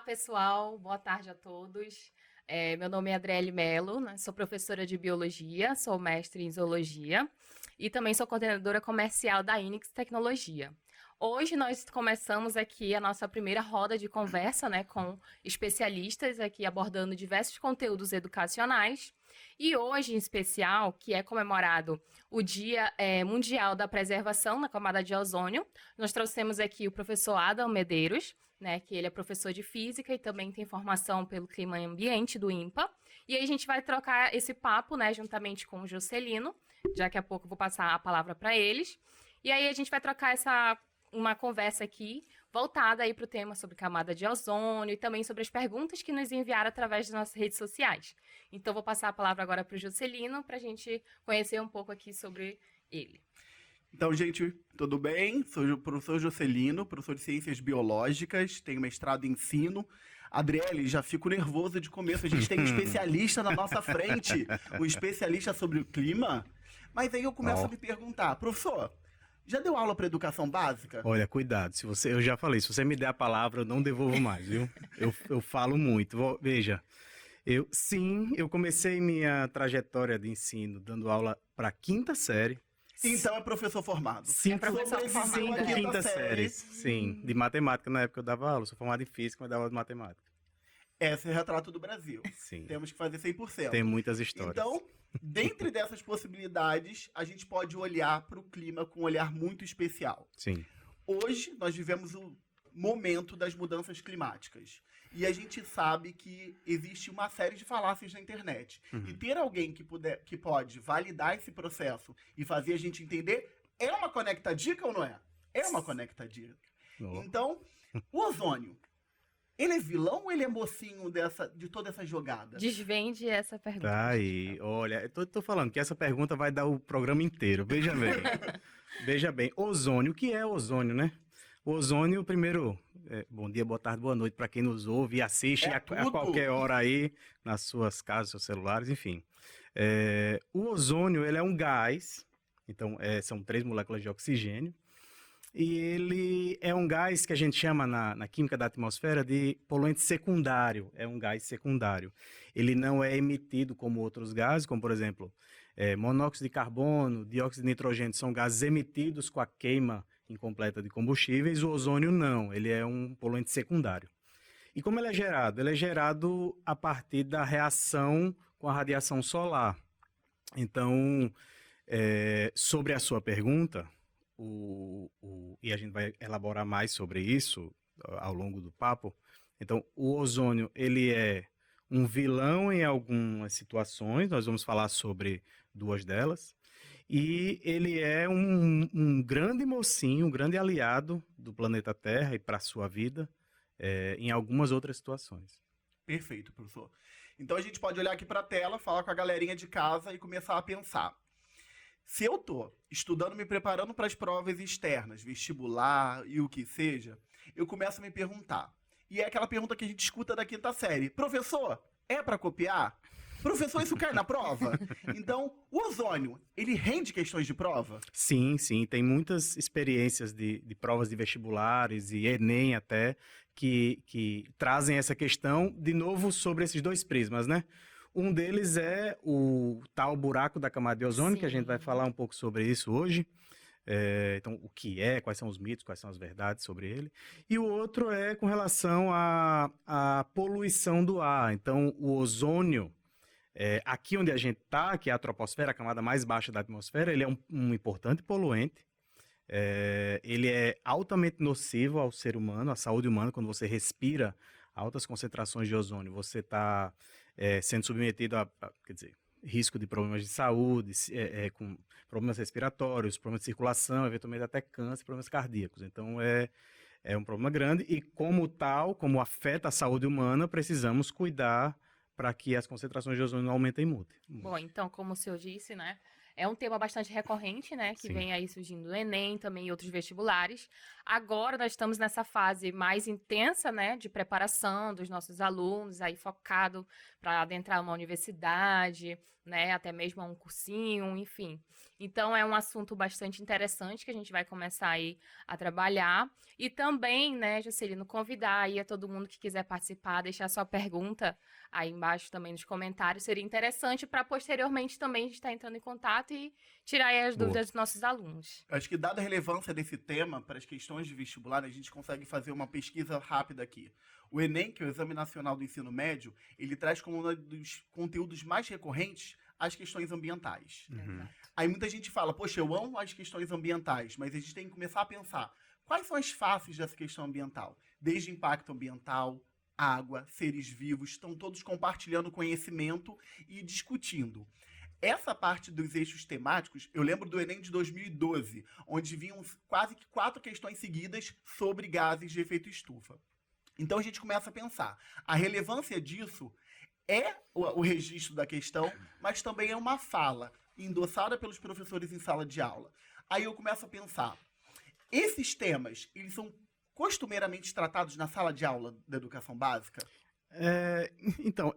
pessoal. Boa tarde a todos. Meu nome é Adriele Mello, né? Sou professora de biologia, sou mestre em zoologia e também sou coordenadora comercial da Inix Tecnologia. Hoje nós começamos aqui a nossa primeira roda de conversa, né, com especialistas aqui abordando diversos conteúdos educacionais. E hoje, em especial, que é comemorado o Dia Mundial da Preservação na Camada de Ozônio, nós trouxemos aqui o professor Adam Medeiros, né, que ele é professor de física e também tem formação pelo clima e ambiente do INPA. E aí a gente vai trocar esse papo, né, juntamente com o Juscelino, já que a pouco eu vou passar a palavra para eles. E aí a gente vai trocar uma conversa aqui voltada aí para o tema sobre camada de ozônio e também sobre as perguntas que nos enviaram através das nossas redes sociais. Então, vou passar a palavra agora para o Juscelino para a gente conhecer um pouco aqui sobre ele. Então, gente, tudo bem? Sou o professor Juscelino, professor de Ciências Biológicas, tenho mestrado em ensino. Adriele, já fico nervoso de começo, a gente tem um especialista na nossa frente, um especialista sobre o clima. Mas aí eu começo a me perguntar, professor, já deu aula para educação básica? Olha, cuidado, eu já falei, se você me der a palavra, eu não devolvo mais, viu? Eu falo muito. Veja, eu comecei minha trajetória de ensino dando aula para quinta série. Então é professor formado. Quinta série. Sim, de matemática na época eu dava aula, sou formado em física, mas dava aula de matemática. Esse é o retrato do Brasil. Sim. Temos que fazer 100%. Tem muitas histórias. Então, dentre dessas possibilidades, a gente pode olhar para o clima com um olhar muito especial. Sim. Hoje, nós vivemos o momento das mudanças climáticas. E a gente sabe que existe uma série de falácias na internet. E ter alguém que pode validar esse processo e fazer a gente entender é uma conecta-dica ou não é? É uma conecta-dica. Então, o ozônio, ele é vilão ou ele é mocinho de toda essa jogada? Desvende essa pergunta. Tá aí, olha, eu tô falando que essa pergunta vai dar o programa inteiro, veja bem. Veja bem, ozônio, o que é ozônio, né? O ozônio, primeiro, bom dia, boa tarde, boa noite para quem nos ouve e assiste a qualquer hora aí, nas suas casas, seus celulares, enfim. O ozônio, ele é um gás, então são 3 moléculas de oxigênio, e ele é um gás que a gente chama na química da atmosfera de poluente secundário, é um gás secundário. Ele não é emitido como outros gases, como por exemplo, monóxido de carbono, dióxido de nitrogênio, são gases emitidos com a queima incompleta de combustíveis, o ozônio não, ele é um poluente secundário. E como ele é gerado? Ele é gerado a partir da reação com a radiação solar. Então, sobre a sua pergunta, e a gente vai elaborar mais sobre isso ao longo do papo. Então, o ozônio, ele é um vilão em algumas situações, nós vamos falar sobre 2 delas, e ele é um grande mocinho, um grande aliado do planeta Terra e para a sua vida em algumas outras situações. Perfeito, professor. Então a gente pode olhar aqui para a tela, falar com a galerinha de casa e começar a pensar. Se eu estou estudando, me preparando para as provas externas, vestibular e o que seja, eu começo a me perguntar. E é aquela pergunta que a gente escuta da quinta série. Professor, é para copiar? Professor, isso cai na prova? Então, o ozônio, ele rende questões de prova? Sim, tem muitas experiências de provas de vestibulares e Enem até, que trazem essa questão, de novo, sobre esses 2 prismas, né? Um deles é o tal buraco da camada de ozônio, que a gente vai falar um pouco sobre isso hoje. Então, o que é, quais são os mitos, quais são as verdades sobre ele. E o outro é com relação à poluição do ar. Então, o ozônio, aqui onde a gente está, que é a troposfera, a camada mais baixa da atmosfera, ele é um importante poluente. Ele é altamente nocivo ao ser humano, à saúde humana. Quando você respira altas concentrações de ozônio, você está sendo submetido quer dizer, risco de problemas de saúde, com problemas respiratórios, problemas de circulação, eventualmente até câncer, problemas cardíacos. Então, é um problema grande e, como tal, como afeta a saúde humana, precisamos cuidar para que as concentrações de ozônio não aumentem muito. Bom, então, como o senhor disse, né, é um tema bastante recorrente, né, que Sim. vem aí surgindo no Enem, também em outros vestibulares. Agora nós estamos nessa fase mais intensa, né, de preparação dos nossos alunos, aí focado para adentrar uma universidade, né, até mesmo um cursinho, enfim. Então é um assunto bastante interessante que a gente vai começar aí a trabalhar. E também, né, Juscelino, convidar aí a todo mundo que quiser participar, deixar sua pergunta aí embaixo também nos comentários. Seria interessante para posteriormente também a gente estar entrando em contato e tirar aí as Boa. dúvidas dos nossos alunos. Eu acho que, dada a relevância desse tema para as questões de vestibular, a gente consegue fazer uma pesquisa rápida aqui. O Enem, que é o Exame Nacional do Ensino Médio, ele traz como um dos conteúdos mais recorrentes as questões ambientais. Exato. Aí muita gente fala, poxa, eu amo as questões ambientais, mas a gente tem que começar a pensar, quais são as faces dessa questão ambiental? Desde impacto ambiental, água, seres vivos, estão todos compartilhando conhecimento e discutindo. Essa parte dos eixos temáticos, eu lembro do Enem de 2012, onde vinham quase que 4 questões seguidas sobre gases de efeito estufa. Então a gente começa a pensar, a relevância disso é o registro da questão, mas também é uma fala endossada pelos professores em sala de aula. Aí eu começo a pensar, esses temas, eles são costumeiramente tratados na sala de aula da educação básica? Então,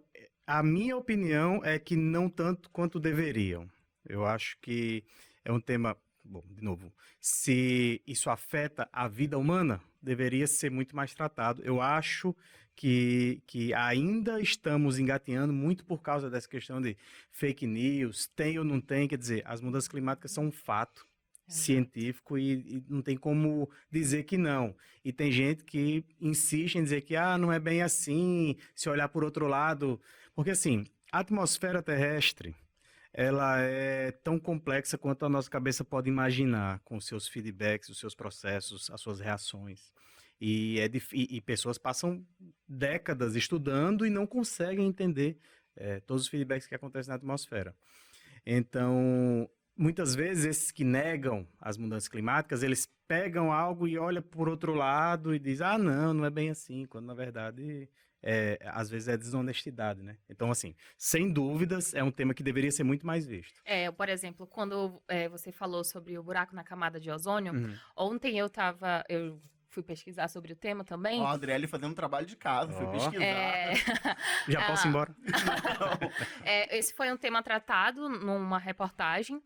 a minha opinião é que não tanto quanto deveriam. Eu acho que é um tema, bom, de novo, se isso afeta a vida humana, deveria ser muito mais tratado. Eu acho que ainda estamos engatinhando muito por causa dessa questão de fake news, tem ou não tem, quer dizer, as mudanças climáticas são um fato científico e não tem como dizer que não. E tem gente que insiste em dizer que não é bem assim, se olhar por outro lado, porque assim, a atmosfera terrestre, ela é tão complexa quanto a nossa cabeça pode imaginar, com os seus feedbacks, os seus processos, as suas reações. E pessoas passam décadas estudando e não conseguem entender todos os feedbacks que acontecem na atmosfera. Então, muitas vezes, esses que negam as mudanças climáticas, eles pegam algo e olham por outro lado e dizem, não é bem assim, quando na verdade, às vezes é desonestidade, né? Então, assim, sem dúvidas, é um tema que deveria ser muito mais visto. Por exemplo, quando você falou sobre o buraco na camada de ozônio, Uhum. ontem eu fui pesquisar sobre o tema também. Ó, a Adriele fazendo trabalho de casa, fui Ó. pesquisar. Já posso ir embora? Esse foi um tema tratado numa reportagem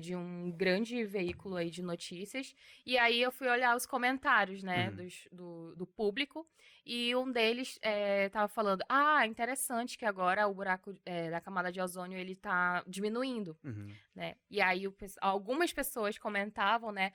de um grande veículo aí de notícias. E aí eu fui olhar os comentários, né, do público. E um deles estava falando, interessante que agora o buraco da camada de ozônio ele está diminuindo. Uhum. Né? E aí algumas pessoas comentavam, né?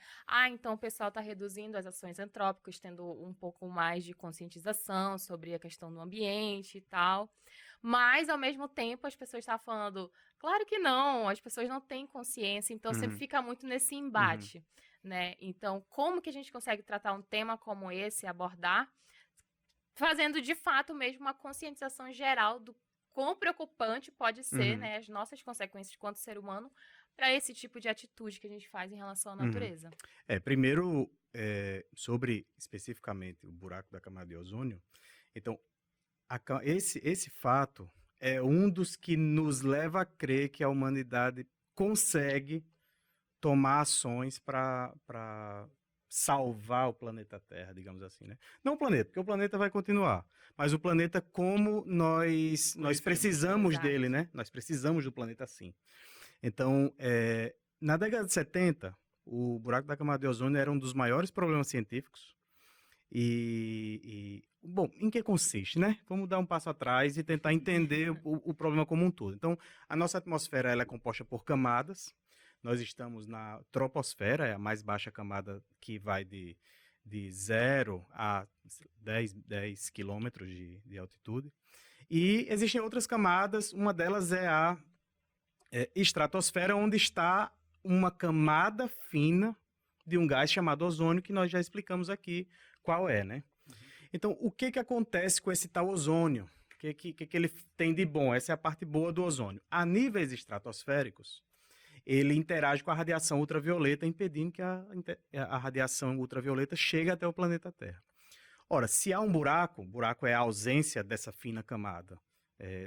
Então o pessoal está reduzindo as ações antrópicas, tendo um pouco mais de conscientização sobre a questão do ambiente e tal. Mas, ao mesmo tempo, as pessoas estavam falando, claro que não, as pessoas não têm consciência, então sempre fica muito nesse embate, né? Então, como que a gente consegue tratar um tema como esse, abordar, fazendo de fato mesmo uma conscientização geral do quão preocupante pode ser, né, as nossas consequências quanto ser humano para esse tipo de atitude que a gente faz em relação à natureza. Primeiro, sobre especificamente o buraco da camada de ozônio, então, esse fato é um dos que nos leva a crer que a humanidade consegue tomar ações para salvar o planeta Terra, digamos assim, né? Não o planeta, porque o planeta vai continuar, mas o planeta como nós precisamos Exato. dele, né? Nós precisamos do planeta assim. Então, na década de 70, o buraco da camada de ozônio era um dos maiores problemas científicos. Bom, em que consiste, né? Vamos dar um passo atrás e tentar entender o problema como um todo. Então, a nossa atmosfera ela é composta por camadas. Nós estamos na troposfera, é a mais baixa camada que vai de 0 a 10 quilômetros de altitude. E existem outras camadas, uma delas é a estratosfera, onde está uma camada fina de um gás chamado ozônio, que nós já explicamos aqui qual é, né? Então, o que acontece com esse tal ozônio? O que ele tem de bom? Essa é a parte boa do ozônio. A níveis estratosféricos, ele interage com a radiação ultravioleta, impedindo que a radiação ultravioleta chegue até o planeta Terra. Ora, se há um buraco é a ausência dessa fina camada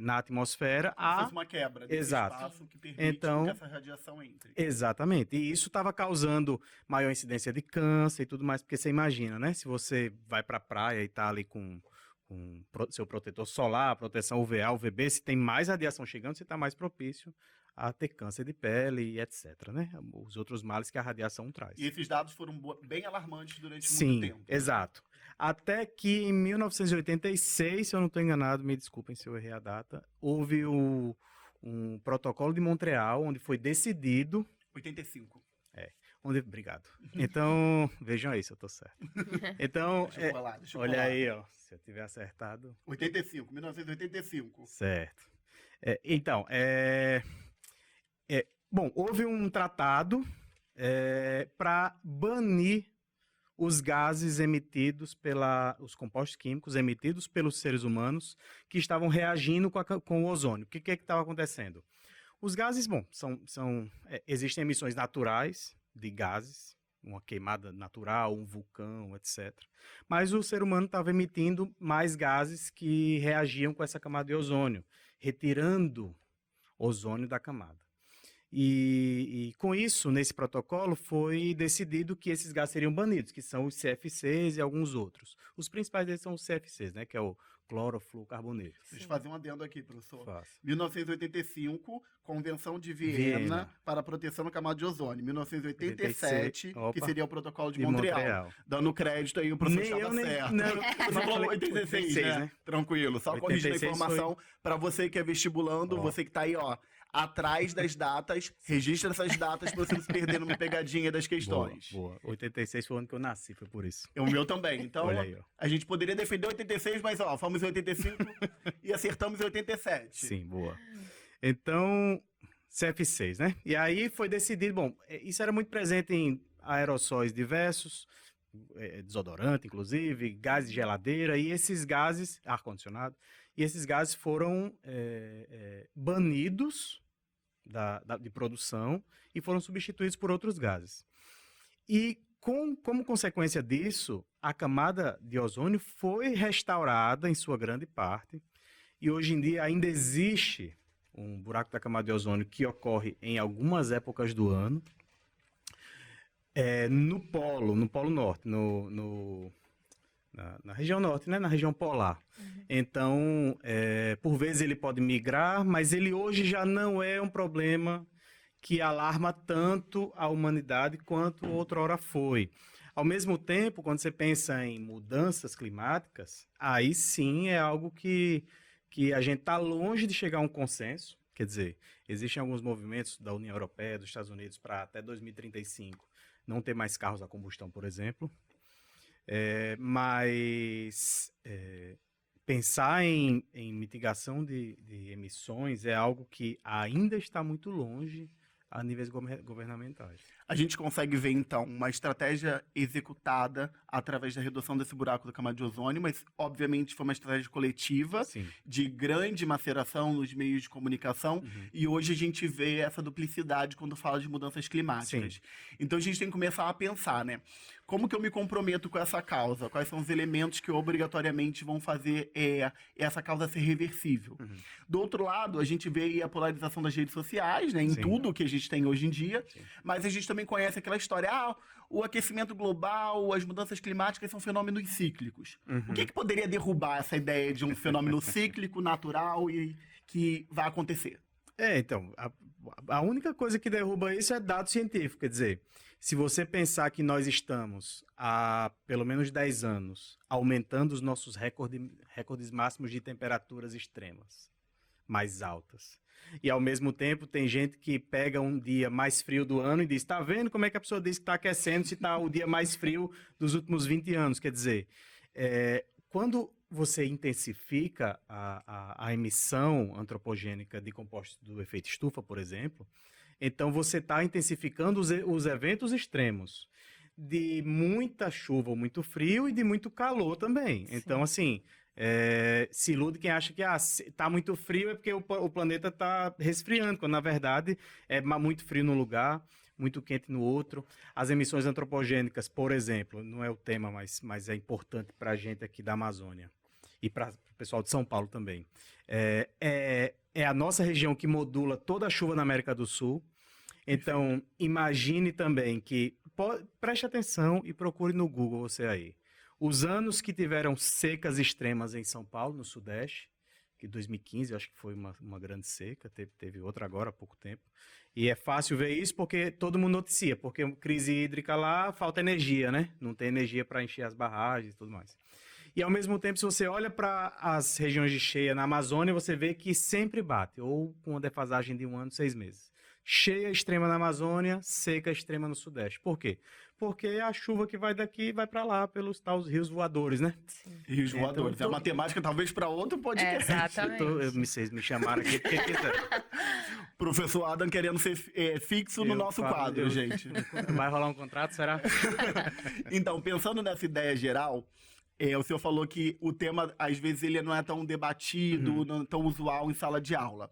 na atmosfera, Como se fosse uma quebra desse Exato. espaço que permite Então- que essa radiação entre. Exatamente. E isso estava causando maior incidência de câncer e tudo mais, porque você imagina, né? Se você vai para a praia e está ali com seu protetor solar, proteção UVA, UVB, se tem mais radiação chegando, você está mais propício a ter câncer de pele e etc, né? Os outros males que a radiação traz. E esses dados foram bem alarmantes durante Sim, muito tempo. exato. Até que em 1986, se eu não estou enganado, me desculpem se eu errei a data, houve um protocolo de Montreal, onde foi decidido... 85. Obrigado. Então, vejam aí se eu estou certo. Então, Deixa eu colar, deixa eu olha colar. aí, ó, se eu tiver acertado, 1985. certo. Bom, houve um tratado para banir os gases emitidos os compostos químicos emitidos pelos seres humanos que estavam reagindo com o ozônio. O que estava acontecendo? Os gases, bom, existem emissões naturais de gases, uma queimada natural, um vulcão, etc. Mas o ser humano estava emitindo mais gases que reagiam com essa camada de ozônio, retirando ozônio da camada. E com isso, nesse protocolo, foi decidido que esses gases seriam banidos, que são os CFCs e alguns outros. Os principais deles são os CFCs, né, que é o clorofluorcarboneto. Deixa eu fazer um adendo aqui, professor. Faça. 1985, Convenção de Viena para a proteção da camada de ozônio. 1987, que Opa. seria o protocolo de De Montreal. Dando crédito aí, o professor Nem eu, estava nem... certo. Não, Você não, falou falei 86, né? Tranquilo. Só corrigindo a 86 informação para você que é vestibulando, Ó. você que tá aí, ó, atrás das datas, registra essas datas para você não se perder numa pegadinha das questões. Boa. 86 foi o ano que eu nasci, foi por isso. O meu também. Então, Olha aí, ó. a gente poderia defender 86, mas ó, fomos em 85 e acertamos em 87. Sim, boa. Então, CF6, né? E aí foi decidido, bom, isso era muito presente em aerossóis diversos, desodorante, inclusive, gás de geladeira, e esses gases, ar-condicionado, e esses gases foram banidos de produção e foram substituídos por outros gases. E como consequência disso, a camada de ozônio foi restaurada em sua grande parte, e hoje em dia ainda existe um buraco da camada de ozônio que ocorre em algumas épocas do ano, no Polo Norte, na região norte, né? Na região polar. Então, por vezes ele pode migrar, mas ele hoje já não é um problema que alarma tanto a humanidade quanto outrora foi. Ao mesmo tempo, quando você pensa em mudanças climáticas, aí sim é algo que a gente está longe de chegar a um consenso. Quer dizer, existem alguns movimentos da União Europeia, dos Estados Unidos, para até 2035 não ter mais carros a combustão, por exemplo. Mas pensar em mitigação de emissões é algo que ainda está muito longe a níveis governamentais. A gente consegue ver, então, uma estratégia executada através da redução desse buraco da camada de ozônio, mas, obviamente, foi uma estratégia coletiva, Sim. de grande maceração nos meios de comunicação, e hoje a gente vê essa duplicidade quando fala de mudanças climáticas. Sim. Então, a gente tem que começar a pensar, né? Como que eu me comprometo com essa causa? Quais são os elementos que obrigatoriamente vão fazer essa causa ser reversível? Do outro lado, a gente vê aí a polarização das redes sociais, né? Em Sim. tudo que a gente tem hoje em dia, Sim. mas a gente também conhece aquela história, o aquecimento global, as mudanças climáticas são fenômenos cíclicos. O que poderia derrubar essa ideia de um fenômeno cíclico, natural e que vai acontecer? Então, a única coisa que derruba isso é dado científico. Quer dizer, se você pensar que nós estamos há pelo menos 10 anos aumentando os nossos recordes máximos de temperaturas extremas, mais altas, e ao mesmo tempo tem gente que pega um dia mais frio do ano e diz, tá vendo como é que a pessoa diz que está aquecendo se está o dia mais frio dos últimos 20 anos? Quer dizer, quando você intensifica a emissão antropogênica de compostos do efeito estufa, por exemplo, então você está intensificando os eventos extremos de muita chuva ou muito frio e de muito calor também. Sim. Então, assim, se ilude quem acha que está muito frio é porque o planeta está resfriando, quando na verdade é muito frio num lugar, muito quente no outro. As emissões antropogênicas, por exemplo, não é o tema, mas é importante para a gente aqui da Amazônia. e para o pessoal de São Paulo também. É a nossa região que modula toda a chuva na América do Sul. Então, imagine também que, preste atenção e procure no Google você aí. Os anos que tiveram secas extremas em São Paulo, no Sudeste, que 2015 eu acho que foi uma grande seca, teve outra agora há pouco tempo. E é fácil ver isso porque todo mundo noticia, porque crise hídrica lá, falta energia, né? Não tem energia para encher as barragens e tudo mais. E ao mesmo tempo, se você olha para as regiões de cheia na Amazônia, você vê que sempre bate, ou com uma defasagem de 1 ano, 6 meses. Cheia extrema na Amazônia, seca extrema no Sudeste. Por quê? Porque a chuva que vai daqui vai para lá pelos tais rios voadores, né? Sim. Rios voadores. É matemática talvez para outro podcast. Exatamente. Vocês me chamaram aqui porque quiser. Professor Adam querendo ser fixo no Eu nosso falo, quadro, gente. Vai rolar um contrato, será? Então, pensando nessa ideia geral, o senhor falou que o tema, às vezes, ele não é tão debatido, não é tão usual em sala de aula.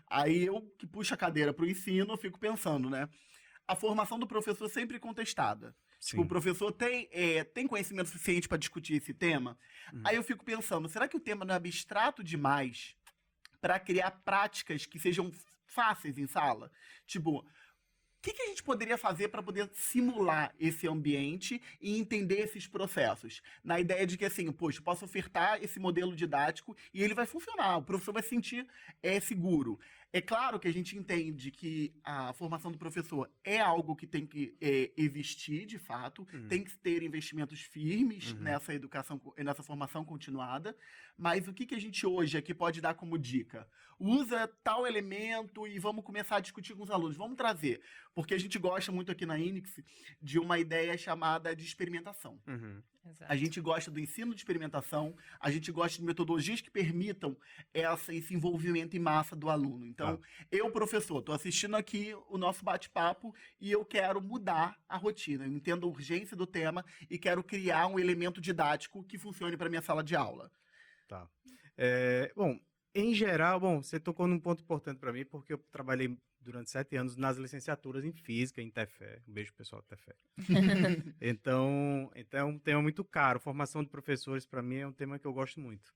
Aí eu, que puxo a cadeira para o ensino, eu fico pensando, né? A formação do professor sempre contestada. Tipo, o professor tem conhecimento suficiente para discutir esse tema? Aí eu fico pensando, será que o tema não é abstrato demais para criar práticas que sejam fáceis em sala? Tipo, o que a gente poderia fazer para poder simular esse ambiente e entender esses processos? Na ideia de que, assim, poxa, eu posso ofertar esse modelo didático e ele vai funcionar, o professor vai se sentir seguro. É claro que a gente entende que a formação do professor é algo que tem que existir, de fato, tem que ter investimentos firmes nessa educação, nessa formação continuada, mas o que a gente hoje aqui pode dar como dica? Usa tal elemento e vamos começar a discutir com os alunos. Vamos trazer, porque a gente gosta muito aqui na INIX de uma ideia chamada de experimentação. Exato. A gente gosta do ensino de experimentação, a gente gosta de metodologias que permitam esse envolvimento em massa do aluno. Então, eu, professor, estou assistindo aqui o nosso bate-papo e eu quero mudar a rotina. Eu entendo a urgência do tema e quero criar um elemento didático que funcione para minha sala de aula. Tá. Bom, em geral, você tocou num ponto importante para mim, porque eu trabalhei durante 7 anos nas licenciaturas em Física, em Tefé. Um beijo, pessoal do Tefé. Então, é um tema muito caro. Formação de professores, para mim, é um tema que eu gosto muito.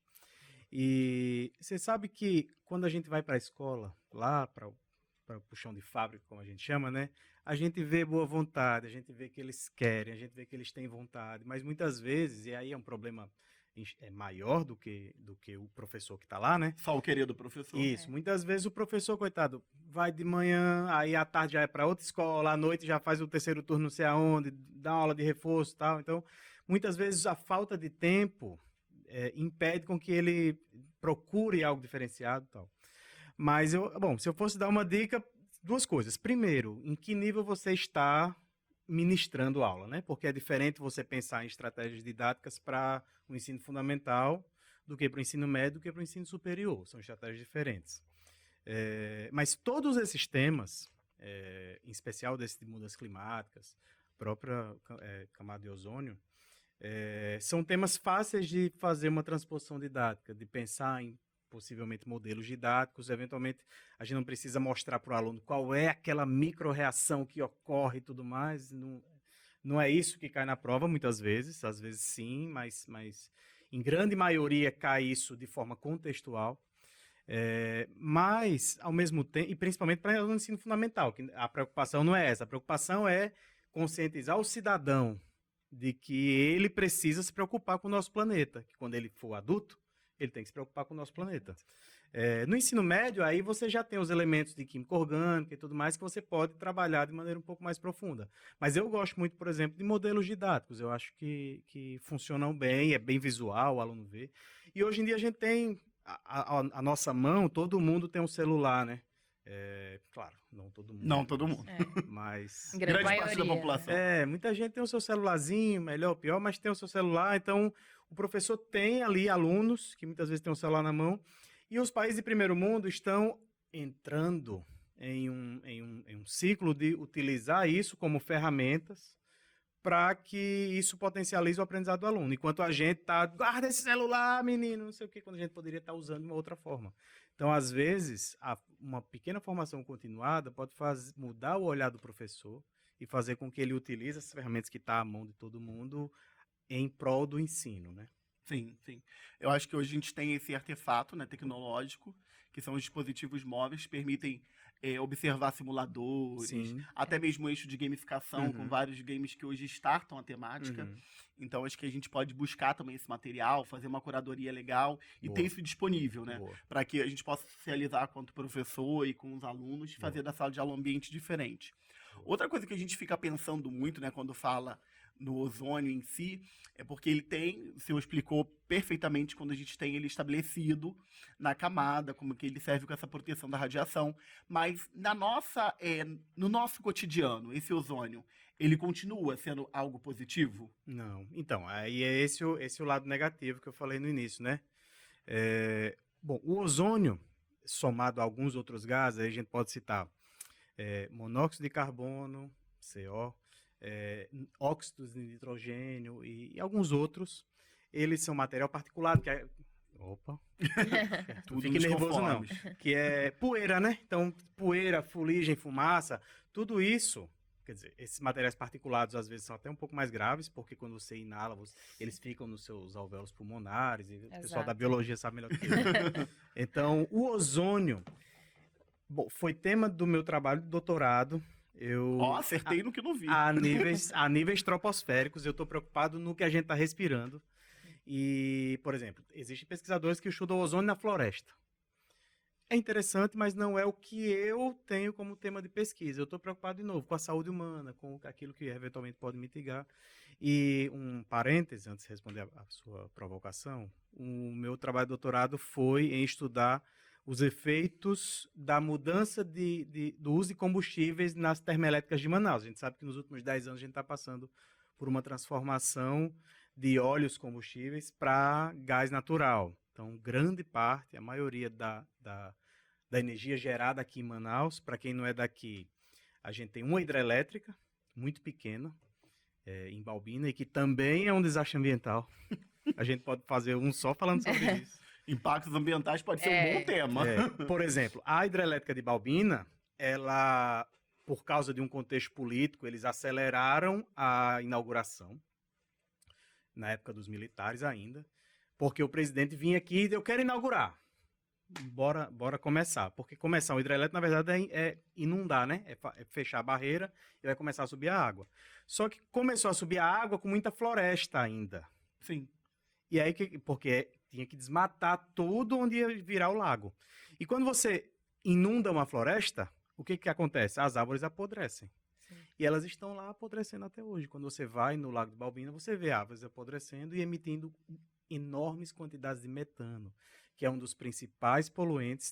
E você sabe que quando a gente vai para a escola, lá para o chão de fábrica, como a gente chama, né? A gente vê boa vontade, a gente vê que eles querem, a gente vê que eles têm vontade, mas muitas vezes, e aí é um problema maior do que o professor que está lá, né? Só o querido professor. Isso, muitas vezes o professor, coitado, vai de manhã, aí à tarde já é para outra escola, à noite já faz o terceiro turno não sei aonde, dá uma aula de reforço e tal. Então, muitas vezes a falta de tempo impede com que ele procure algo diferenciado e tal. Mas, se eu fosse dar uma dica, 2 coisas. Primeiro, em que nível você está ministrando aula, né? Porque é diferente você pensar em estratégias didáticas para o ensino fundamental do que para o ensino médio, do que para o ensino superior. São estratégias diferentes. Mas todos esses temas, em especial desse de mudanças climáticas, própria camada de ozônio, são temas fáceis de fazer uma transposição didática, de pensar em possivelmente modelos didáticos, eventualmente a gente não precisa mostrar para o aluno qual é aquela micro-reação que ocorre e tudo mais, não é isso que cai na prova muitas vezes, às vezes sim, mas em grande maioria cai isso de forma contextual, mas ao mesmo tempo, e principalmente para o ensino fundamental, que a preocupação não é essa, a preocupação é conscientizar o cidadão de que ele precisa se preocupar com o nosso planeta, que quando ele for adulto, ele tem que se preocupar com o nosso planeta. No ensino médio, aí você já tem os elementos de química orgânica e tudo mais que você pode trabalhar de maneira um pouco mais profunda. Mas eu gosto muito, por exemplo, de modelos didáticos. Eu acho que funcionam bem, é bem visual, o aluno vê. E hoje em dia a gente tem a nossa mão, todo mundo tem um celular, né? Claro, não todo mundo. Não todo mundo. Mas Grande parte da população. Muita gente tem o seu celularzinho, melhor ou pior, mas tem o seu celular, então o professor tem ali alunos que muitas vezes têm o celular na mão, e os países de primeiro mundo estão entrando em um ciclo de utilizar isso como ferramentas para que isso potencialize o aprendizado do aluno. Enquanto a gente está, guarda esse celular, menino, não sei o quê, quando a gente poderia estar usando de uma outra forma. Então, às vezes, uma pequena formação continuada pode mudar o olhar do professor e fazer com que ele utilize essas ferramentas que estão à mão de todo mundo em prol do ensino, né? Sim, sim. Eu acho que hoje a gente tem esse artefato, né, tecnológico, que são os dispositivos móveis que permitem observar simuladores, Sim. até mesmo eixo de gamificação, com Uhum. vários games que hoje startam a temática. Uhum. Então, acho que a gente pode buscar também esse material, fazer uma curadoria legal e ter Boa, isso disponível, né? boa, Para que a gente possa socializar quanto professor e com os alunos, e fazer boa, da sala de aula um ambiente diferente. boa. Outra coisa que a gente fica pensando muito, né, quando fala no ozônio em si, é porque ele tem, o senhor explicou perfeitamente quando a gente tem ele estabelecido na camada, como que ele serve com essa proteção da radiação, mas no nosso cotidiano, esse ozônio, ele continua sendo algo positivo? Não, então, aí é esse o lado negativo que eu falei no início, né? Bom, o ozônio, somado a alguns outros gases, aí a gente pode citar monóxido de carbono, CO, óxidos de nitrogênio e alguns outros. Eles são material particulado, que é... Opa, não Tudo fique nos nervoso não. conformes. Que é poeira, né? Então, poeira, fuligem, fumaça, tudo isso, quer dizer, esses materiais particulados às vezes são até um pouco mais graves, porque quando você inala, eles ficam nos seus alvéolos pulmonares, e o pessoal da Exato. biologia sabe melhor do que eu. Então, o ozônio, bom, foi tema do meu trabalho de doutorado. Ó, acertei no que não vi. A níveis troposféricos, eu estou preocupado no que a gente está respirando. E, por exemplo, existem pesquisadores que estudam o ozônio na floresta. É interessante, mas não é o que eu tenho como tema de pesquisa. Eu estou preocupado, de novo, com a saúde humana, com aquilo que eventualmente pode mitigar. E um parêntese, antes de responder a sua provocação, o meu trabalho de doutorado foi em estudar os efeitos da mudança do uso de combustíveis nas termoelétricas de Manaus. A gente sabe que nos últimos 10 anos a gente está passando por uma transformação de óleos combustíveis para gás natural. Então, grande parte, a maioria da energia gerada aqui em Manaus, para quem não é daqui, a gente tem uma hidrelétrica muito pequena, em Balbina, e que também é um desastre ambiental. A gente pode fazer um só falando sobre isso. Impactos ambientais pode ser um bom tema. Por exemplo, a hidrelétrica de Balbina, ela, por causa de um contexto político, eles aceleraram a inauguração, na época dos militares ainda, porque o presidente vinha aqui e disse, eu quero inaugurar. Bora começar. Porque começar uma hidrelétrica, na verdade, é inundar, né? É fechar a barreira e vai começar a subir a água. Só que começou a subir a água com muita floresta ainda. Sim. E aí, porque tinha que desmatar tudo onde ia virar o lago. E quando você inunda uma floresta, o que acontece? As árvores apodrecem. Sim. E elas estão lá apodrecendo até hoje. Quando você vai no Lago de Balbina, você vê árvores apodrecendo e emitindo enormes quantidades de metano, que é um dos principais poluentes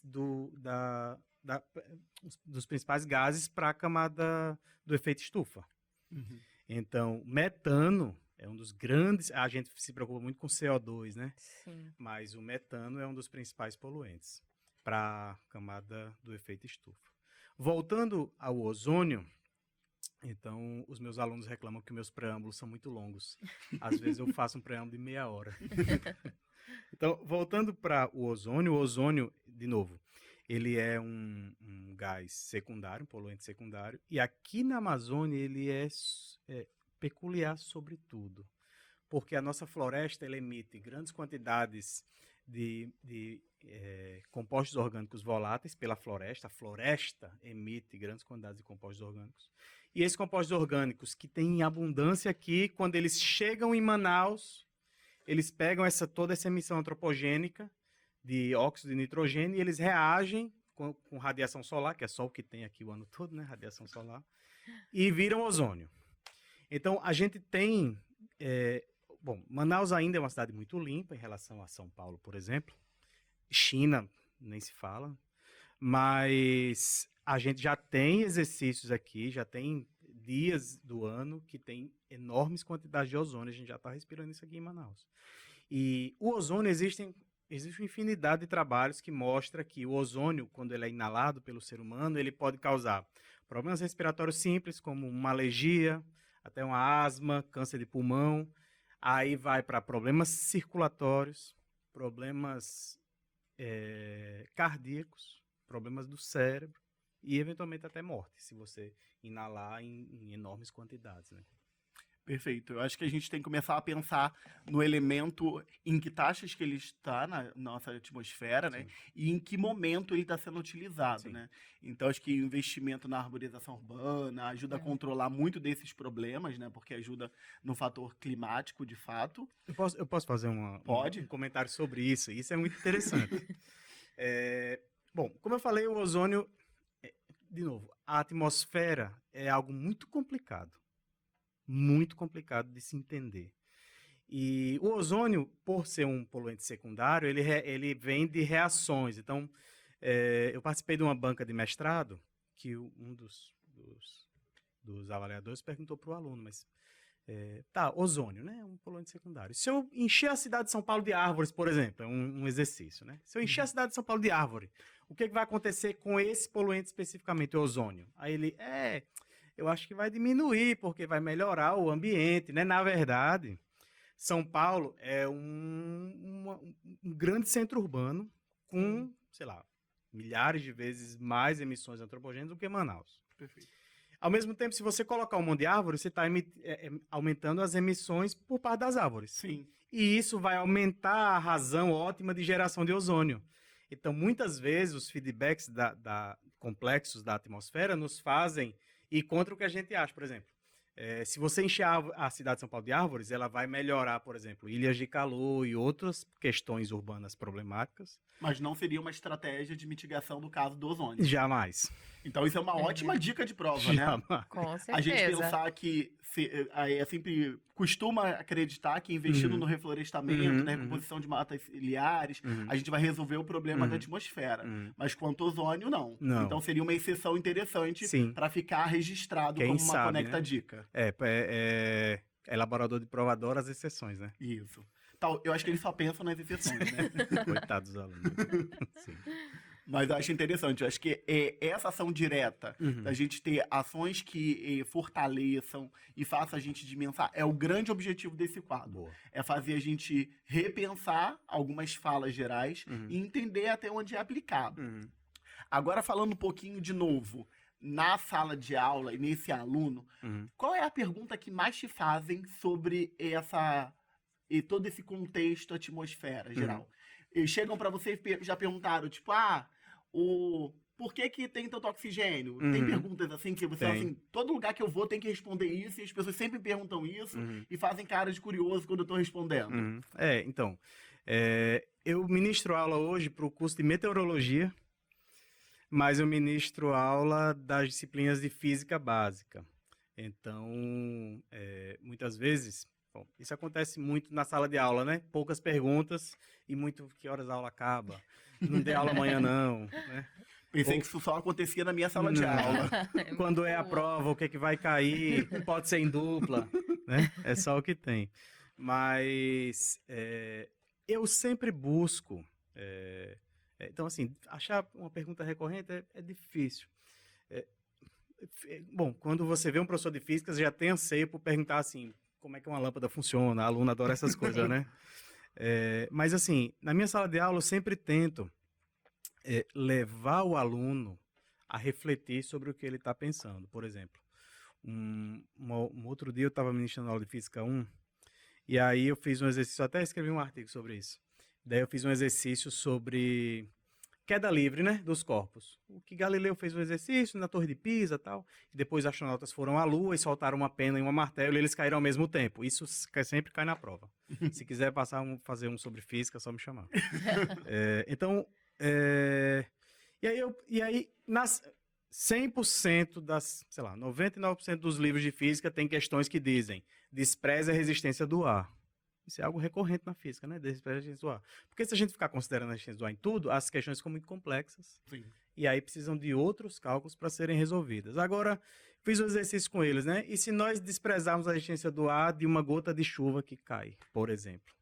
dos principais gases para a camada do efeito estufa. Uhum. Então, metano é um dos grandes... A gente se preocupa muito com CO2, né? Sim. Mas o metano é um dos principais poluentes para a camada do efeito estufa. Voltando ao ozônio, então os meus alunos reclamam que meus preâmbulos são muito longos. Às vezes eu faço um preâmbulo de meia hora. Então, voltando para o ozônio, de novo, ele é um gás secundário, um poluente secundário, e aqui na Amazônia ele é peculiar sobretudo, porque a nossa floresta ela emite grandes quantidades de compostos orgânicos voláteis pela floresta. A floresta emite grandes quantidades de compostos orgânicos. E esses compostos orgânicos que têm abundância aqui, quando eles chegam em Manaus, eles pegam toda essa emissão antropogênica de óxido de nitrogênio e eles reagem com radiação solar, que é só o que tem aqui o ano todo, né? Radiação solar, e viram ozônio. Então, a gente tem... Bom, Manaus ainda é uma cidade muito limpa em relação a São Paulo, por exemplo. China, nem se fala. Mas a gente já tem exercícios aqui, já tem dias do ano que tem enormes quantidades de ozônio. A gente já está respirando isso aqui em Manaus. E o ozônio, existe uma infinidade de trabalhos que mostra que o ozônio, quando ele é inalado pelo ser humano, ele pode causar problemas respiratórios simples, como uma alergia, até uma asma, câncer de pulmão. Aí vai para problemas circulatórios, problemas cardíacos, problemas do cérebro e, eventualmente, até morte, se você inalar em enormes quantidades, né? Perfeito. Eu acho que a gente tem que começar a pensar no elemento em que taxas que ele está na nossa atmosfera, né? Sim. E em que momento ele está sendo utilizado, Sim. né? Então, acho que investimento na arborização urbana ajuda a controlar muito desses problemas, né? Porque ajuda no fator climático, de fato. Eu posso fazer Pode? um comentário sobre isso? Isso é muito interessante. Bom, como eu falei, o ozônio, de novo, a atmosfera é algo muito complicado de se entender. E o ozônio, por ser um poluente secundário, ele vem de reações. Então, eu participei de uma banca de mestrado que um dos avaliadores perguntou para o aluno, mas ozônio, né? Um poluente secundário. Se eu encher a cidade de São Paulo de árvores, por exemplo, é um exercício, né? Se eu encher a cidade de São Paulo de árvore, o que vai acontecer com esse poluente especificamente, o ozônio? Aí ele, eu acho que vai diminuir, porque vai melhorar o ambiente, né? Na verdade, São Paulo é um grande centro urbano com, sei lá, milhares de vezes mais emissões antropogênicas do que Manaus. Perfeito. Ao mesmo tempo, se você colocar um monte de árvore, você está aumentando as emissões por parte das árvores. Sim. E isso vai aumentar a razão ótima de geração de ozônio. Então, muitas vezes, os feedbacks complexos da atmosfera nos fazem ir contra o que a gente acha. Por exemplo, se você encher a cidade de São Paulo de árvores, ela vai melhorar, por exemplo, ilhas de calor e outras questões urbanas problemáticas. Mas não seria uma estratégia de mitigação do caso do ozônio. Jamais. Então, isso é uma ótima dica de prova, né? Jamais. Com certeza. A gente pensar que sempre costuma acreditar que investindo no reflorestamento, na recomposição de matas ciliares, a gente vai resolver o problema da atmosfera. Mas quanto ao ozônio, não. Não. Então seria uma exceção interessante para ficar registrado Quem como uma sabe, conecta né? dica. Elaborador de provador às exceções, né? Isso. Eu acho que eles só pensam nas exceções, né? Coitados dos alunos. Sim. Mas eu acho interessante, eu acho que essa ação direta, da gente ter ações que fortaleçam e façam a gente dimensar, é o grande objetivo desse quadro. Boa. É fazer a gente repensar algumas falas gerais e entender até onde é aplicado. Agora, falando um pouquinho de novo, na sala de aula e nesse aluno, qual é a pergunta que mais te fazem sobre e todo esse contexto atmosfera geral? Eles chegam para você e já perguntaram, tipo, por que tem tanto oxigênio? Tem perguntas assim que você fala assim, todo lugar que eu vou tem que responder isso, e as pessoas sempre perguntam isso e fazem cara de curioso quando eu tô respondendo. Então, eu ministro aula hoje para o curso de meteorologia, mas eu ministro aula das disciplinas de física básica. Então, muitas vezes, isso acontece muito na sala de aula, né? Poucas perguntas e muito, que horas a aula acaba? Não tem aula amanhã não, né? Pensei que isso só acontecia na minha sala de aula. Quando é a prova, o que é que vai cair? Pode ser em dupla, né? É só o que tem. Mas eu sempre busco... então, assim, achar uma pergunta recorrente é difícil. Bom, quando você vê um professor de física, você já tem anseio por perguntar assim, como é que uma lâmpada funciona? A aluna adora essas coisas, né? Mas, assim, na minha sala de aula, eu sempre tento levar o aluno a refletir sobre o que ele está pensando. Por exemplo, um outro dia eu estava ministrando aula de Física 1, e aí eu fiz um exercício, até escrevi um artigo sobre isso. Daí eu fiz um exercício sobre queda livre, né, dos corpos. O que Galileu fez um exercício na Torre de Pisa e tal, e depois os astronautas foram à Lua e soltaram uma pena e um martelo e eles caíram ao mesmo tempo. Isso sempre cai na prova. Se quiser fazer um sobre física, é só me chamar. E aí, nas 100% das, sei lá, 99% dos livros de física tem questões que dizem despreze a resistência do ar. Isso é algo recorrente na física, né? Despreze a resistência do ar. Porque se a gente ficar considerando a resistência do ar em tudo, as questões ficam muito complexas. Sim. E aí precisam de outros cálculos para serem resolvidas. Agora, fiz um exercício com eles, né? E se nós desprezarmos a resistência do ar de uma gota de chuva que cai, por exemplo?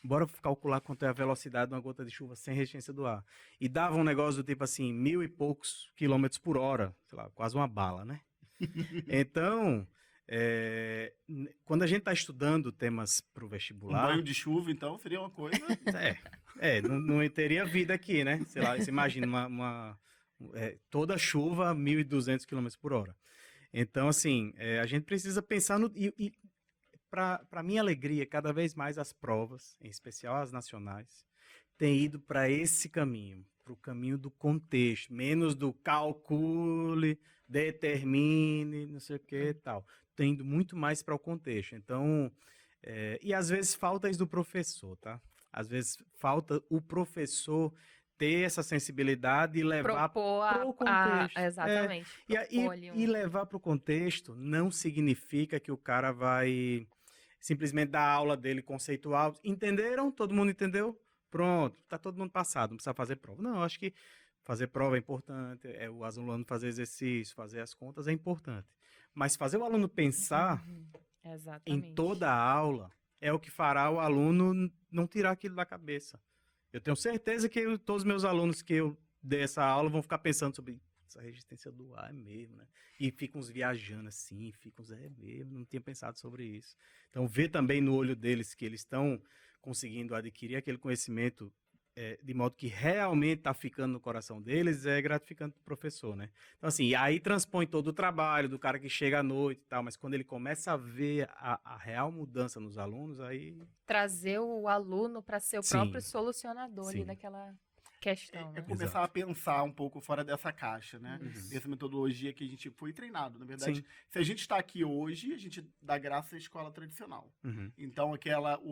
Bora calcular quanto é a velocidade de uma gota de chuva sem resistência do ar. E dava um negócio do tipo assim, 1.000 e poucos quilômetros por hora. Sei lá, quase uma bala, né? Então, quando a gente está estudando temas para o vestibular... Um banho de chuva, então, seria uma coisa... não teria vida aqui, né? Sei lá, você imagina toda chuva 1.200 km por hora. Então, assim, a gente precisa pensar para minha alegria, cada vez mais as provas, em especial as nacionais, têm ido para esse caminho, para o caminho do contexto, menos do calcule, determine, não sei o que e tal. Tem ido muito mais para o contexto. Então, e às vezes falta isso do professor, tá? Às vezes falta o professor ter essa sensibilidade e levar Propor para o contexto. exatamente. Propor ali E levar para o contexto não significa que o cara vai simplesmente dar a aula dele conceitual. Entenderam? Todo mundo entendeu? Pronto, tá todo mundo passado, não precisa fazer prova. Não, eu acho que fazer prova é importante, o aluno fazer exercício, fazer as contas é importante. Mas fazer o aluno pensar em Exatamente. toda a aula é o que fará o aluno não tirar aquilo da cabeça. Eu tenho certeza que todos os meus alunos que eu dei essa aula vão ficar pensando sobre essa resistência do ar, é mesmo, né? E ficam uns viajando assim, é mesmo, não tinha pensado sobre isso. Então, ver também no olho deles que eles estão conseguindo adquirir aquele conhecimento de modo que realmente está ficando no coração deles, é gratificante para o professor, né? Então, assim, aí transpõe todo o trabalho do cara que chega à noite e tal, mas quando ele começa a ver a real mudança nos alunos, aí... Trazer o aluno para ser o Sim. próprio solucionador ali Sim. daquela questão, É né? começar Exato. a pensar um pouco fora dessa caixa, né? Uhum. Dessa metodologia que a gente foi treinado. Na verdade, Sim. se a gente está aqui hoje, a gente dá graças à escola tradicional. Uhum. Então,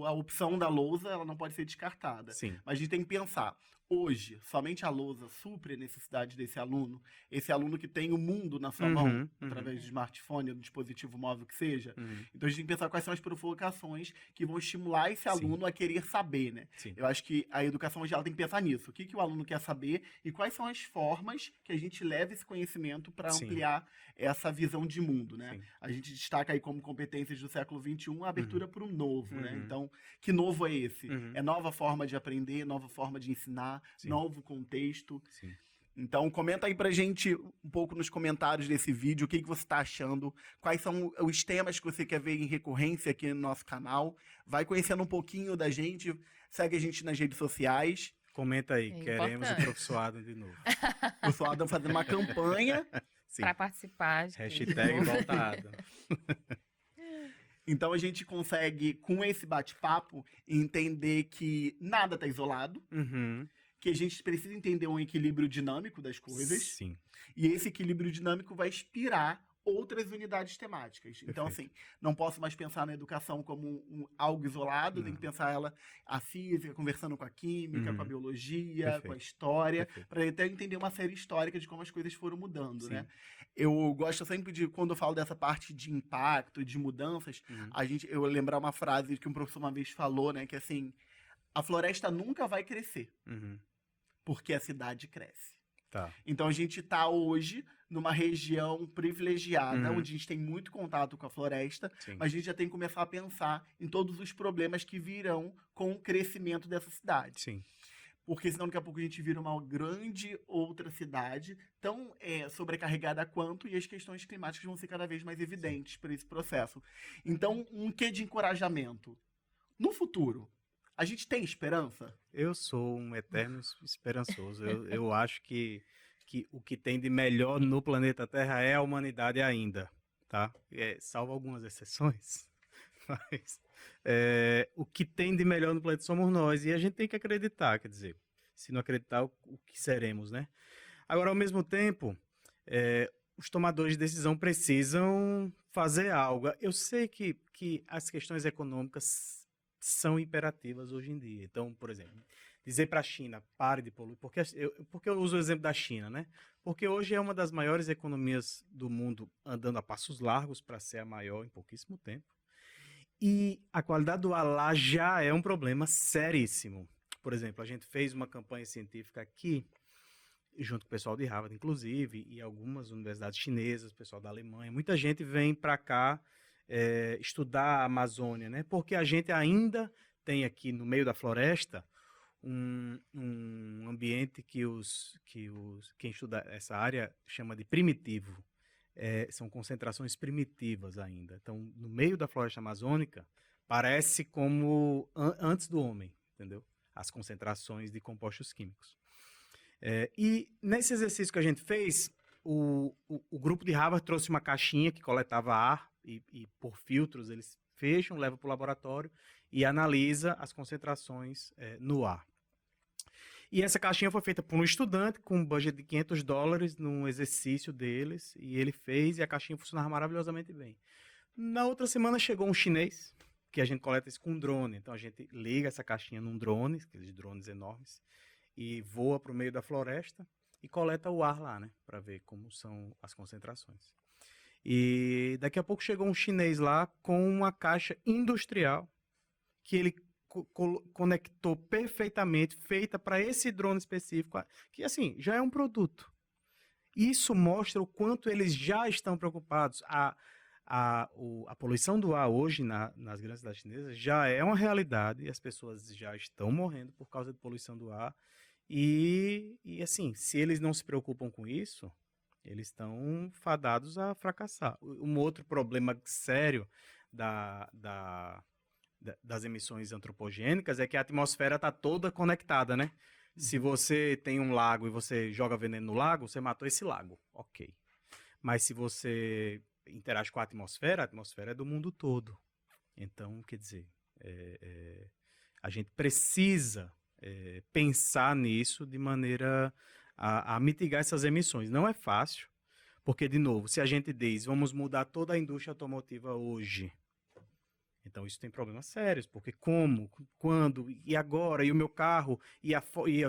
a opção da lousa, ela não pode ser descartada. Sim. Mas a gente tem que pensar, hoje, somente a lousa supre a necessidade desse aluno, esse aluno que tem o mundo na sua mão, Uhum. através do smartphone, do dispositivo móvel que seja. Uhum. Então, a gente tem que pensar quais são as provocações que vão estimular esse Sim. aluno a querer saber, né? Sim. Eu acho que a educação hoje ela tem que pensar nisso. O que o aluno quer saber e quais são as formas que a gente leva esse conhecimento para Sim. ampliar essa visão de mundo, né? Sim. A gente destaca aí como competências do século XXI a abertura para o novo, né? Uhum. Então, que novo é esse? Uhum. É nova forma de aprender, nova forma de ensinar, Sim. novo contexto. Sim. Então, comenta aí pra gente um pouco nos comentários desse vídeo, o que você tá achando, quais são os temas que você quer ver em recorrência aqui no nosso canal. Vai conhecendo um pouquinho da gente, segue a gente nas redes sociais. Comenta aí, É queremos o importante. professor Adam de novo. O pessoal Adam fazendo uma campanha. Sim. Para participar. Hashtag volta Adam. Então a gente consegue, com esse bate-papo, entender que nada está isolado, Uhum. que a gente precisa entender um equilíbrio dinâmico das coisas, Sim. e esse equilíbrio dinâmico vai inspirar outras unidades temáticas. Então, Perfeito. assim, não posso mais pensar na educação como algo isolado, tem que pensar ela, a física, conversando com a química, Uhum. com a biologia, Perfeito. com a história, Perfeito. para até entender uma série histórica de como as coisas foram mudando, Sim. né? Eu gosto sempre de, quando eu falo dessa parte de impacto, de mudanças, Uhum. eu lembrar uma frase que um professor uma vez falou, né, que assim, a floresta nunca vai crescer, Uhum. porque a cidade cresce. Tá. Então a gente está hoje numa região privilegiada, Uhum. onde a gente tem muito contato com a floresta, Sim. mas a gente já tem que começar a pensar em todos os problemas que virão com o crescimento dessa cidade. Sim. Porque senão daqui a pouco a gente vira uma grande outra cidade, tão sobrecarregada quanto, e as questões climáticas vão ser cada vez mais evidentes para esse processo. Então, um quê de encorajamento? No futuro, a gente tem esperança? Eu sou um eterno esperançoso. Eu acho que o que tem de melhor no planeta Terra é a humanidade ainda, tá? Salvo algumas exceções, mas o que tem de melhor no planeta somos nós, e a gente tem que acreditar, quer dizer, se não acreditar, o que seremos, né? Agora, ao mesmo tempo, os tomadores de decisão precisam fazer algo. Eu sei que as questões econômicas são imperativas hoje em dia. Então, por exemplo, dizer para a China, pare de poluir, porque eu uso o exemplo da China, né? Porque hoje é uma das maiores economias do mundo, andando a passos largos para ser a maior em pouquíssimo tempo. E a qualidade do ar lá já é um problema seríssimo. Por exemplo, a gente fez uma campanha científica aqui, junto com o pessoal de Harvard, inclusive, e algumas universidades chinesas, pessoal da Alemanha. Muita gente vem para cá estudar a Amazônia, né? Porque a gente ainda tem aqui no meio da floresta um ambiente que quem estuda essa área chama de primitivo. São concentrações primitivas ainda. Então, no meio da floresta amazônica, parece como antes do homem, entendeu? As concentrações de compostos químicos. E nesse exercício que a gente fez, o grupo de Harvard trouxe uma caixinha que coletava ar e por filtros eles fecham, levam para o laboratório e analisa as concentrações no ar. E essa caixinha foi feita por um estudante com um budget de $500 num exercício deles, e ele fez, e a caixinha funcionava maravilhosamente bem. Na outra semana chegou um chinês, que a gente coleta isso com um drone. Então a gente liga essa caixinha num drone, aqueles drones enormes, e voa para o meio da floresta e coleta o ar lá, né, para ver como são as concentrações. E daqui a pouco chegou um chinês lá com uma caixa industrial que ele conectou perfeitamente, feita para esse drone específico, que assim, já é um produto. Isso mostra o quanto eles já estão preocupados. A poluição do ar hoje nas grandes cidades chinesas já é uma realidade e as pessoas já estão morrendo por causa de poluição do ar. E assim, se eles não se preocupam com isso, eles estão fadados a fracassar. Um outro problema sério das emissões antropogênicas é que a atmosfera está toda conectada, né? Se você tem um lago e você joga veneno no lago, você matou esse lago, ok. Mas se você interage com a atmosfera é do mundo todo. Então, quer dizer, a gente precisa pensar nisso de maneira a mitigar essas emissões. Não é fácil, porque, de novo, se a gente diz, vamos mudar toda a indústria automotiva hoje, então isso tem problemas sérios, porque como, quando, e agora, e o meu carro,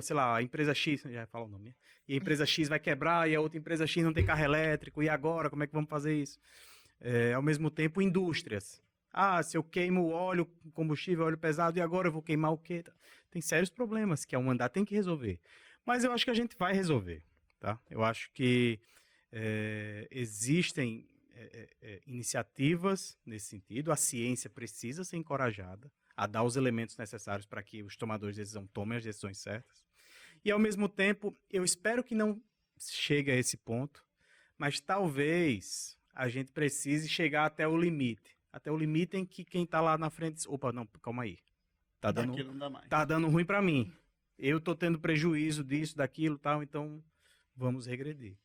sei lá, a empresa X, já fala o nome, né? E a empresa X vai quebrar, e a outra empresa X não tem carro elétrico, e agora, como é que vamos fazer isso? Ao mesmo tempo, indústrias. Se eu queimo óleo, combustível, óleo pesado, e agora eu vou queimar o quê? Tem sérios problemas que a humanidade tem que resolver. Mas eu acho que a gente vai resolver, tá? Eu acho que existem iniciativas nesse sentido. A ciência precisa ser encorajada a dar os elementos necessários para que os tomadores de decisão tomem as decisões certas. E, ao mesmo tempo, eu espero que não chegue a esse ponto, mas talvez a gente precise chegar até o limite. Até o limite em que quem está lá na frente diz, opa, não, calma aí. Tá dando ruim para mim. Eu estou tendo prejuízo disso, daquilo, tal, então vamos regredir.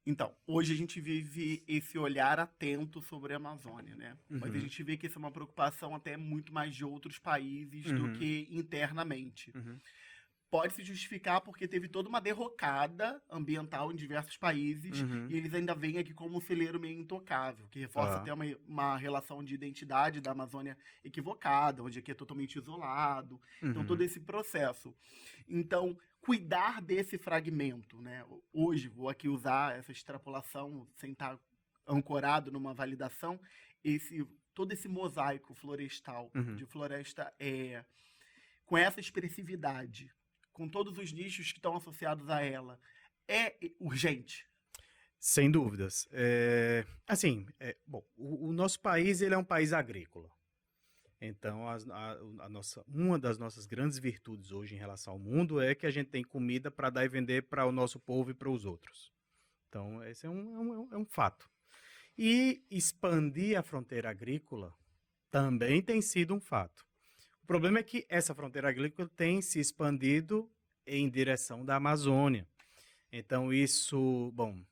Então, hoje a gente vive esse olhar atento sobre a Amazônia, né? Uhum. Mas a gente vê que isso é uma preocupação até muito mais de outros países do que internamente. Pode se justificar porque teve toda uma derrocada ambiental em diversos países e eles ainda veem aqui como um celeiro meio intocável, que reforça até uma relação de identidade da Amazônia equivocada, onde aqui é totalmente isolado. Então, todo esse processo. Então, cuidar desse fragmento, né? Hoje, vou aqui usar essa extrapolação sem estar ancorado numa validação, todo esse mosaico florestal de floresta com essa expressividade, com todos os nichos que estão associados a ela, é urgente? Sem dúvidas. Bom, o nosso país ele é um país agrícola. Então, uma das nossas grandes virtudes hoje em relação ao mundo é que a gente tem comida para dar e vender para o nosso povo e para os outros. Então, esse é um fato. E expandir a fronteira agrícola também tem sido um fato. O problema é que essa fronteira agrícola tem se expandido em direção da Amazônia. Então, isso, bom,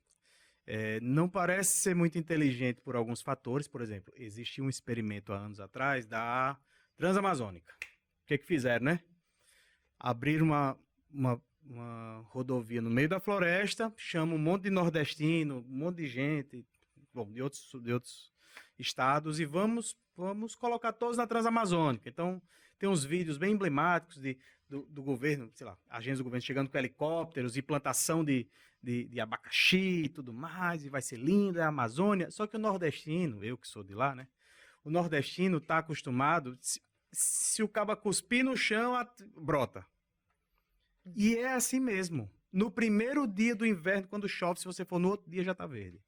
não parece ser muito inteligente por alguns fatores. Por exemplo, existiu um experimento há anos atrás da Transamazônica. O que fizeram, né? Abriram uma rodovia no meio da floresta, chama um monte de nordestino, um monte de gente, bom, de outros estados, e vamos colocar todos na Transamazônica. Então, tem uns vídeos bem emblemáticos do governo, sei lá, agentes do governo chegando com helicópteros e plantação de abacaxi e tudo mais, e vai ser lindo, é a Amazônia. Só que o nordestino, eu que sou de lá, né? O nordestino está acostumado, se o caba cuspir no chão, brota. E é assim mesmo. No primeiro dia do inverno, quando chove, se você for no outro dia, já está verde.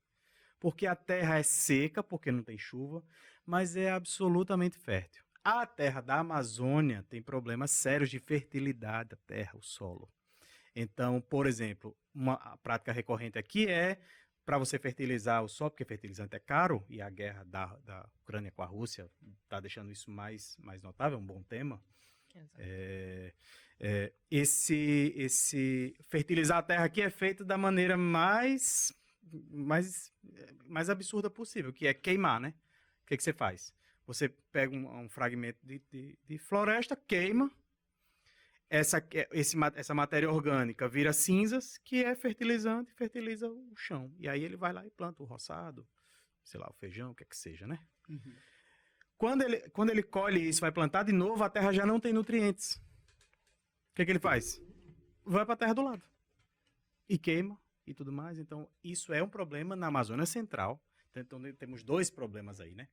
Porque a terra é seca, porque não tem chuva, mas é absolutamente fértil. A terra da Amazônia tem problemas sérios de fertilidade da terra, o solo. Então, por exemplo, uma prática recorrente aqui é, para você fertilizar o solo, porque fertilizante é caro, e a guerra da Ucrânia com a Rússia está deixando isso mais notável, é um bom tema. Esse fertilizar a terra aqui é feito da maneira mais absurda possível, que é queimar, né? O que você faz? Você pega um fragmento de floresta, queima, essa matéria orgânica vira cinzas, que é fertilizante, fertiliza o chão. E aí ele vai lá e planta o roçado, sei lá, o feijão, o que é que seja, né? Uhum. Quando ele colhe isso, vai plantar de novo, a terra já não tem nutrientes. O que é que ele faz? Vai para a terra do lado. E queima e tudo mais. Então, isso é um problema na Amazônia Central. Então, temos dois problemas aí, né?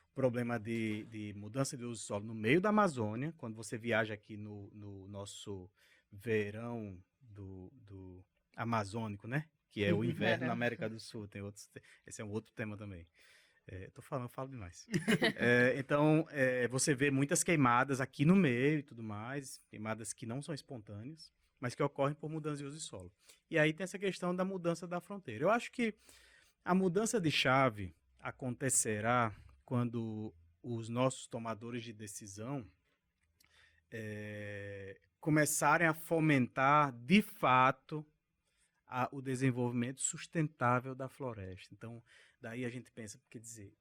O problema de mudança de uso de solo no meio da Amazônia, quando você viaja aqui no nosso verão do amazônico, né? Que é o inverno na América do Sul. Esse é um outro tema também. Eu falo demais. Então, você vê muitas queimadas aqui no meio e tudo mais, queimadas que não são espontâneas, mas que ocorrem por mudança de uso de solo. E aí tem essa questão da mudança da fronteira. Eu acho que a mudança de chave acontecerá quando os nossos tomadores de decisão começarem a fomentar, de fato, o desenvolvimento sustentável da floresta. Então, daí a gente pensa, quer dizer,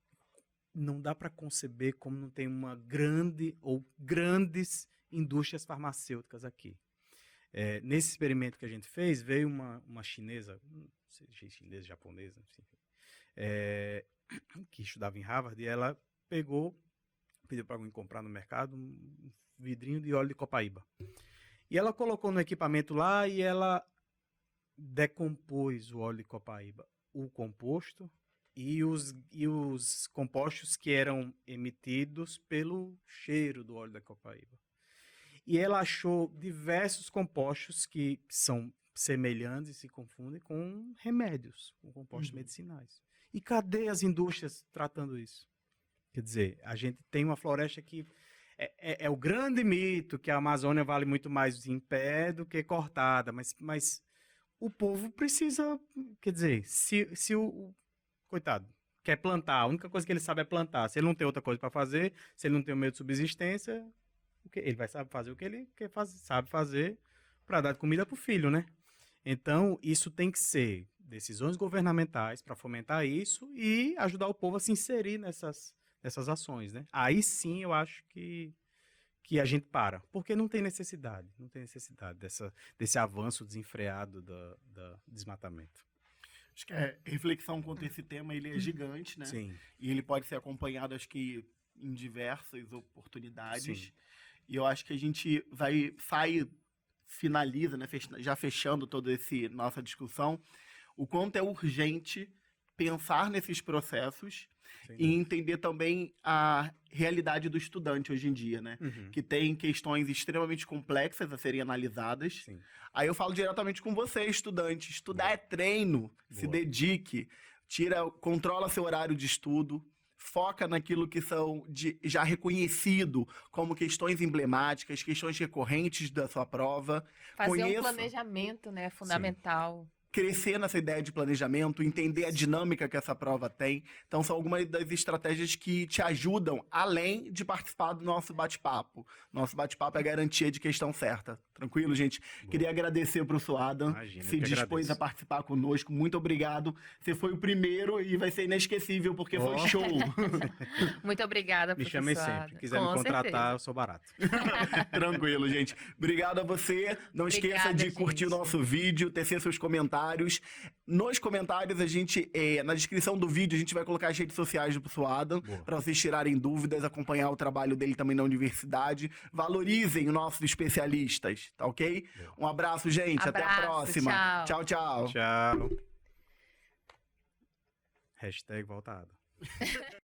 não dá para conceber como não tem uma grande ou grandes indústrias farmacêuticas aqui. Nesse experimento que a gente fez, veio uma chinesa, não sei se é chinesa, japonesa, enfim, que estudava em Harvard, e ela pediu para alguém comprar no mercado um vidrinho de óleo de copaíba. E ela colocou no equipamento lá e ela decompôs o óleo de copaíba, o composto e os compostos que eram emitidos pelo cheiro do óleo da copaíba. E ela achou diversos compostos que são semelhantes e se confundem com remédios, com compostos medicinais. E cadê as indústrias tratando isso? Quer dizer, a gente tem uma floresta que é o grande mito que a Amazônia vale muito mais em pé do que cortada, mas o povo precisa, quer dizer, se o coitado quer plantar, a única coisa que ele sabe é plantar. Se ele não tem outra coisa para fazer, se ele não tem um meio de subsistência, ele vai saber fazer o que ele sabe fazer para dar comida para o filho, né? Então, isso tem que ser decisões governamentais para fomentar isso e ajudar o povo a se inserir nessas ações, né? Aí sim eu acho que a gente para, porque não tem necessidade desse avanço desenfreado do desmatamento. Acho que a reflexão quanto a esse tema, ele é gigante, né? Sim. E ele pode ser acompanhado, acho que, em diversas oportunidades. Sim. E eu acho que a gente finaliza, né? Já fechando toda essa nossa discussão, o quanto é urgente pensar nesses processos e entender também a realidade do estudante hoje em dia, né? Uhum. Que tem questões extremamente complexas a serem analisadas. Sim. Aí eu falo diretamente com você, estudante. Estudar é treino. Se dedique, controla seu horário de estudo, foca naquilo que são já reconhecido como questões emblemáticas, questões recorrentes da sua prova. Fazer um planejamento, né? Fundamental. Crescer nessa ideia de planejamento, entender a dinâmica que essa prova tem. Então, são algumas das estratégias que te ajudam, além de participar do nosso bate-papo. Nosso bate-papo é garantia de questão certa. Tranquilo, gente? Boa. Queria agradecer para o Suadan, se dispôs a participar conosco. Muito obrigado. Você foi o primeiro e vai ser inesquecível, porque foi show. Muito obrigada, professor. Me chamei sempre. Quiser me contratar, eu sou barato. Tranquilo, gente. Obrigado a você. Não esqueça de curtir o nosso vídeo, tecer seus comentários. Nos comentários, na descrição do vídeo, a gente vai colocar as redes sociais do Suadan para vocês tirarem dúvidas, acompanhar o trabalho dele também na universidade. Valorizem os nossos especialistas, tá ok? Um abraço, gente. Até a próxima. Tchau. Tchau. Hashtag voltado.